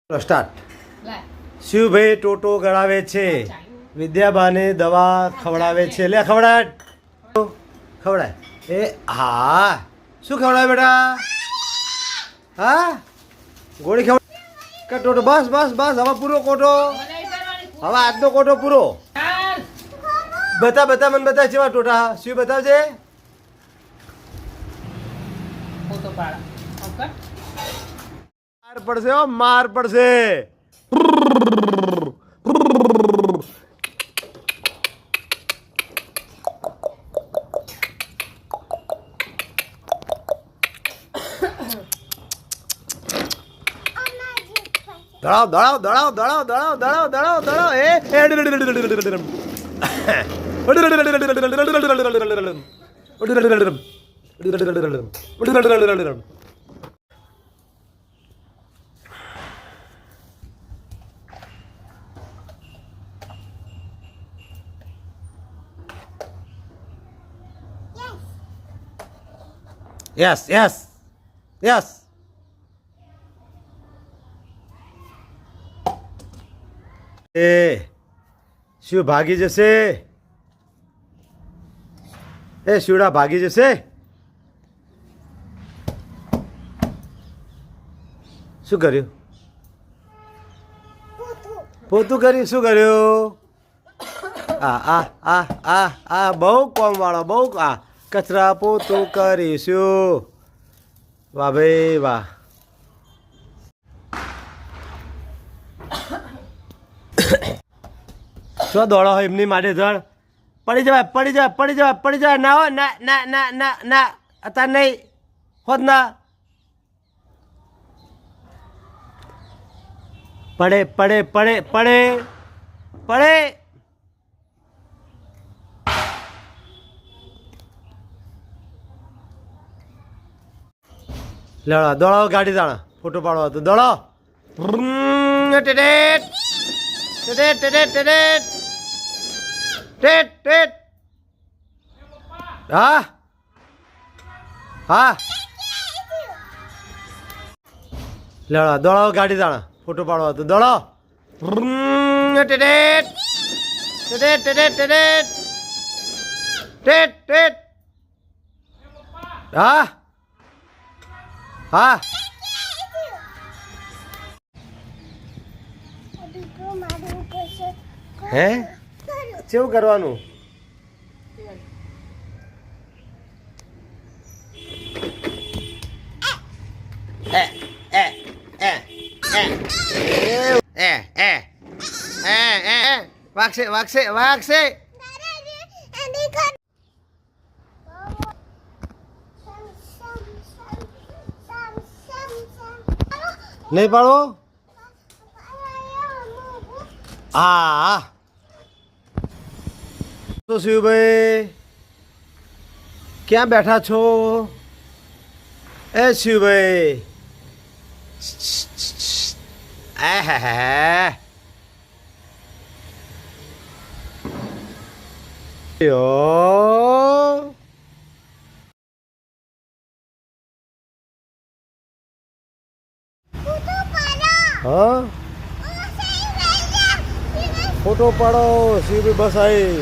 Start. શિવભાઈ ટોટો ગળાવે છે, વિદ્યાબાને દવા ખવડાવે છે. લે ખવડાટ, ખવડાય. એ હા, શું ખવડાવે બેટા? હા, ગોળી ખવડાવે કે ટોટો? બસ બસ બસ, હવે પૂરો કોટો, હવે આજનો કોટો પૂરો. બતા બતા, મને બતા જેવા ટોટા. શિવ બતાવજે. માર પડશે, હો માર પડશે. દળાવ દળાવ દળાવ દળાવ દળાવ દળાવ દળાવ દળાવ. Yes yes yes. એ શિવ ભાગી જશે. એ શિવડા ભાગી જશે. શું કર્યું? પોતું કર્યું? શું કર્યું? આ આ આ આ આ બહુ કોમ વાળો, બહુ આ કચરા પોતું કરીશું. વાહ ભાઈ વાહ. શું દોડો હોય એમની માટે? ધડ પડી જવાય, પડી જવાય, પડી જવાય, પડી જવાય. ના હો, ના ના ના ના ના, અત્યારે નહીં હોત ના. પડે પડે પડે પડે પડે. લેવડો દોડો, ગાડી દાણા ફોટો પાડવા તો દોડો. ટેટેટ ટેટેટ ટેટેટ ટેટેટ ટેટ ટેટ. હા હા, લેવડો દોડો, ગાડી દાણા ફોટો પાડવા તો દોડો. ટેટેટ ટેટેટ ટેટેટ ટેટેટ ટેટ ટેટ. હા હા. હે કેવું કરવાનું? એ એ એ એ એ એ વાગશે વાગશે વાગશે. નહીં પાડો. હા તો શિવભાઈ ક્યાં બેઠા છો? એ શિવભાઈ, હા ફોટો પાડો. શિવભાઈ બસ આવી.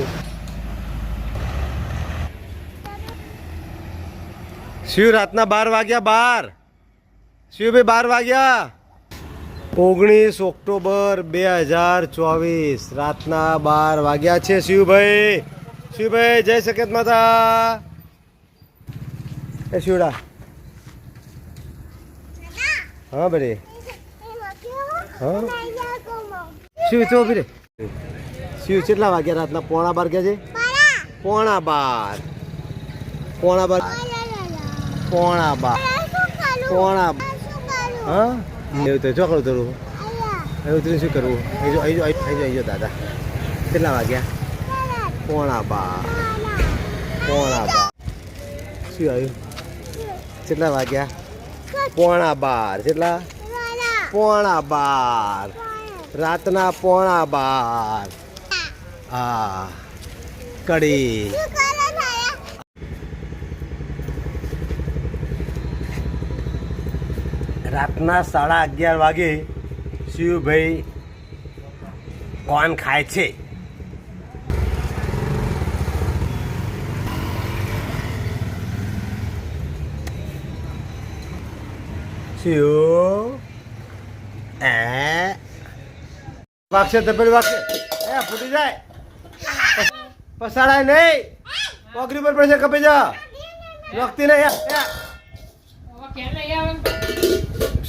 શિવ રાતના 12 વાગ્યા. 12 શિવભાઈ 12 વાગ્યા. 19 ઓક્ટોબર 2024 રાતના 12 વાગ્યા છે. શિવભાઈ, શિવભાઈ જય સકેત માતા. એ શિવડા, હા બરે. હા શિવ તો ઉભી રે. શિવ કેટલા વાગ્યા રાતના? 11:15 ગયા છે. 11:15 11:15 હા એવું તો ચોકડું થોડું એવું તો શું કરવું? અહીં જો દાદા કેટલા વાગ્યા? 11:15 શું આવ્યું? કેટલા વાગ્યા? 11:15 કેટલા? 11:15 રાતના 11:15. હા કડી. રાતના 11:30 વાગે શિવભાઈ કોણ ખાય છે? શિવ વાગશે તપેલી વાગશે, ફૂટી જાય, પસાડાય નહીં, પોકરી પર પડશે, કપી જા, વખતી નહીં.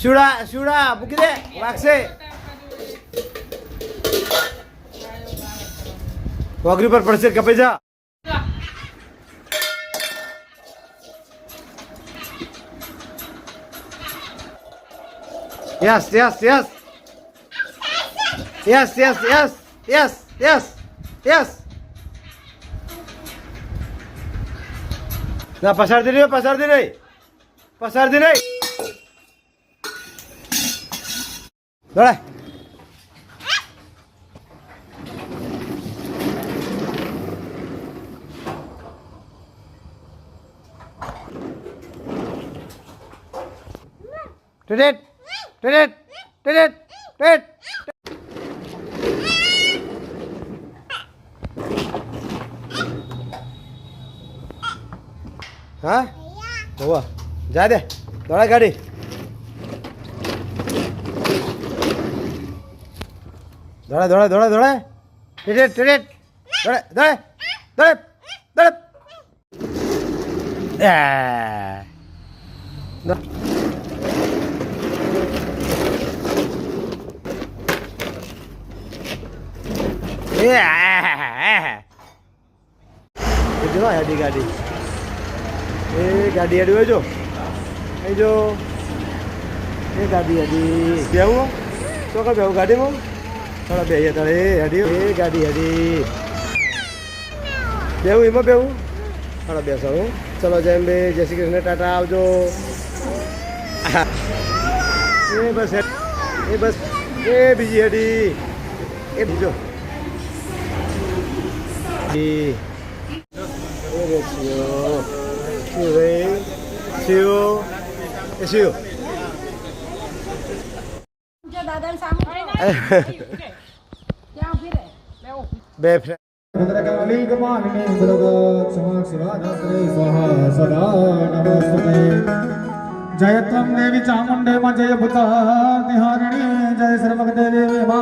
શિવડા મૂકી દે, વાગશે, પોકરી પર પડશે, કપી જા. Yes. ના પસારતી નહીં. દોડાય. ટેટ. હા હોવા જા દે, દોડાય ગાડી. દોડાય. ટેટ. દોડાય. ગાડી હેડી જો એ ગાડી બેવું તો કઈ બેવું ગાડીમાં થોડા બે તારે હેડી એ ગાડી હેડી બેવું એમાં બેવું થોડા બેસાડું. ચલો જય અંબે, જય શ્રી કૃષ્ણ, ટાટા, આવજો. બસ એ બીજી હેડી એ બીજો શિવ બે जय त्वं देवी चामुंडे मा जय भूतानिहारिणी जय सर्वगते देवी मा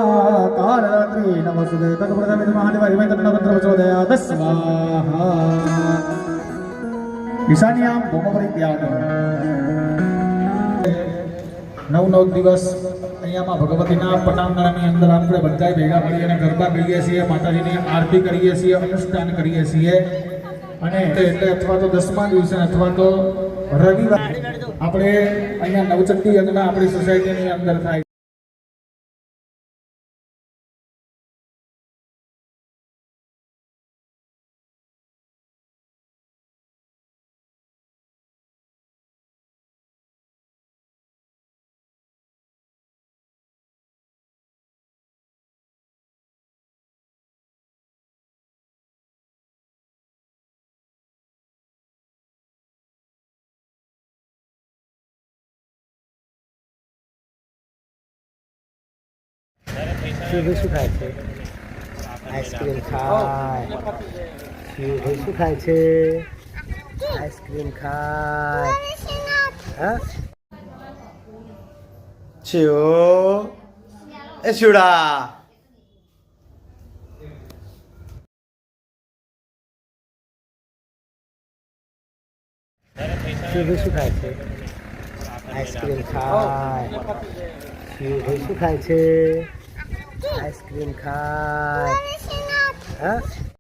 कालरात्रि नमस्ते तत्प्रदम महादेवाय वै तन्नवत्रवचोदया स्वाहा ईशान्याम भौमपरित्याग 9 દિવસ અહીંયામાં ભગવતીના પટાંગણની અંદર આપણે બધા ભેગા મળીને ગરબા ગાઈએ છીએ, માતાજીની આરતી કરીએ છીએ, અનુષ્ઠાન કરીએ છીએ. અને એટલે અથવા તો 10મા દિવસે અથવા તો રવિવાર આપણે અહીંયા નવચંડી યજ્ઞ આપણી સોસાયટીની અંદર થાય. શિવભાઈ શું ખાય છે? આઈસ્ક્રીમ ખાય. શિવભાઈ શું ખાય છે? આઈસ્ક્રીમ ખાય. હા શિવ એ શિવડા શિવભાઈ શું ખાય છે? આઈસ્ક્રીમ ખાય. શિવભાઈ શું ખાય છે? આઈસ્ક્રીમ ખાય. હા